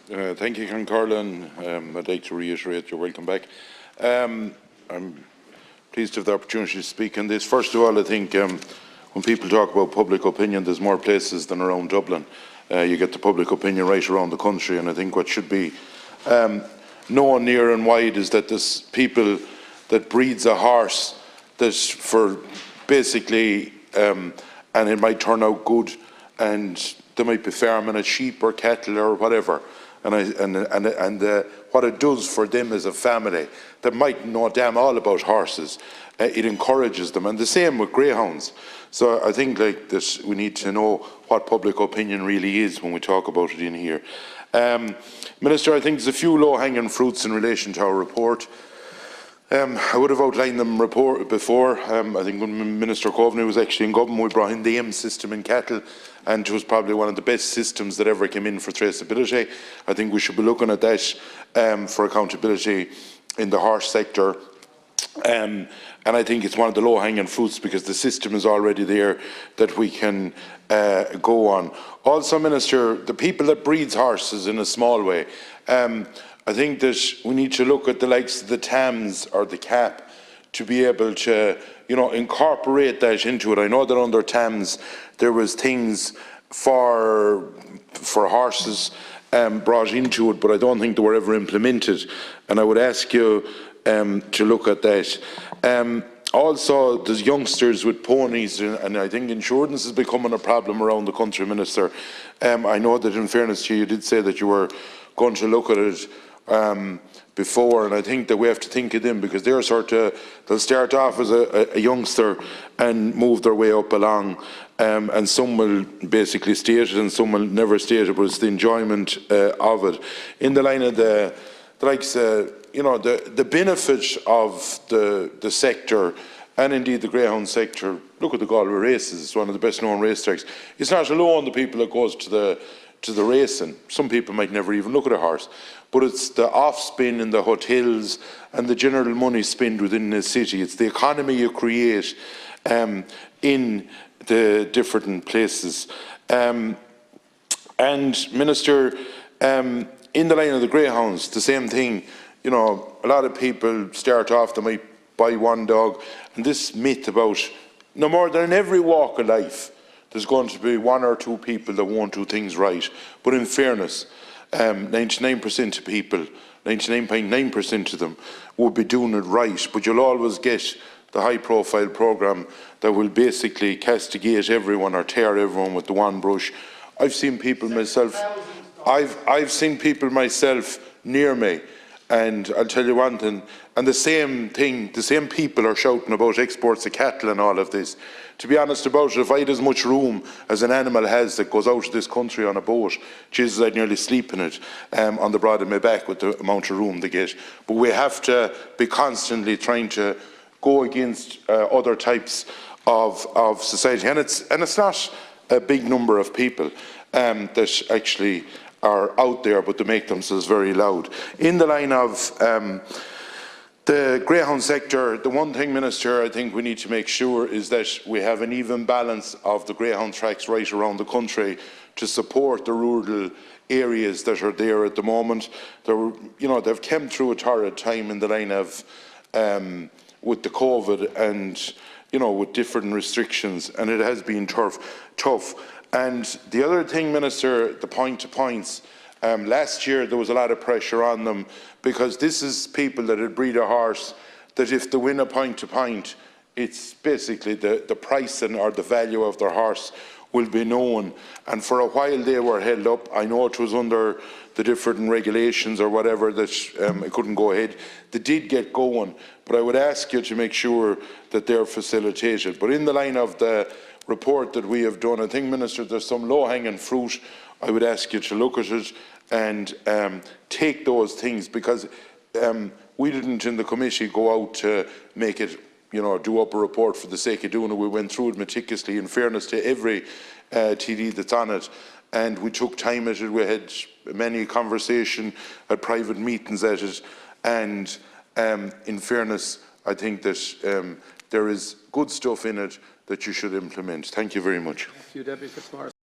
Thank you, Can Carlin. I'd like to reiterate your welcome back. I'm pleased to have the opportunity to speak on this. First of all, I think when people talk about public opinion, there's more places than around Dublin. You get the public opinion right around the country, and I think what should be known near and wide is that there's people that breeds a horse that's for basically, and it might turn out good, and they might be farming a sheep or cattle or whatever, and what it does for them as a family that might know damn all about horses, it encourages them, and the same with greyhounds. So I think like this, we need to know what public opinion really is when we talk about it in here. Minister, I think there's a few low-hanging fruits in relation to our report. I would have outlined them before. I think when Minister Coveney was actually in government, we brought in the AIM system in cattle, and it was probably one of the best systems that ever came in for traceability. I think we should be looking at that for accountability in the horse sector. And I think it's one of the low-hanging fruits because the system is already there that we can go on. Also, Minister, the people that breeds horses in a small way, I think that we need to look at the likes of the TAMs or the CAP to be able to, incorporate that into it. I know that under TAMs there was things for horses brought into it, but I don't think they were ever implemented. And I would ask you to look at that. Also, there's youngsters with ponies, and I think insurance is becoming a problem around the country, Minister. I know that in fairness to you, you did say that you were going to look at it before, and I think that we have to think of them because they'll start off as a youngster and move their way up along, and some will basically state it and some will never state it, but it's the enjoyment of it. In the line of the benefit of the sector, and indeed the greyhound sector. Look at the Galway races; it's one of the best known racetracks. It's not alone the people that goes to the racing. Some people might never even look at a horse, but it's the off-spin in the hotels and the general money spent within the city. It's the economy you create in the different places. And Minister, in the line of the greyhounds, the same thing. A lot of people start off, they might buy one dog, and this myth about no more than in every walk of life, there's going to be one or two people that won't do things right. But in fairness, 99% of people, 99.9% of them will be doing it right. But you'll always get the high-profile programme that will basically castigate everyone or tear everyone with the one brush. I've seen people myself. I've seen people myself near me. And I'll tell you one thing, and the same thing, the same people are shouting about exports of cattle and all of this. To be honest about it, if I had as much room as an animal has that goes out of this country on a boat, Jesus, I'd nearly sleep in it on the broad of my back with the amount of room they get. But we have to be constantly trying to go against other types of society. And it's not a big number of people that actually are out there, but they make themselves very loud. In the line of the greyhound sector, the one thing, Minister, I think we need to make sure is that we have an even balance of the greyhound tracks right around the country to support the rural areas that are there at the moment. They've come through a torrid time in the line of with the COVID and with different restrictions, and it has been tough. And the other thing, Minister, the point-to-points. Last year there was a lot of pressure on them because this is people that had breed a horse that if they win a point-to-point, it's basically the pricing or the value of their horse will be known. And for a while they were held up. I know it was under the different regulations or whatever that it couldn't go ahead. They did get going, but I would ask you to make sure that they're facilitated. But in the line of the report that we have done, I think, Minister, there's some low-hanging fruit. I would ask you to look at it and take those things, because we didn't in the committee go out to make it, do up a report for the sake of doing it. We went through it meticulously, in fairness to every TD that's on it, and we took time at it. We had many conversation at private meetings at it, and in fairness, I think that there is good stuff in it that you should implement. Thank you very much. Thank you, Deputy Fitzmaurice.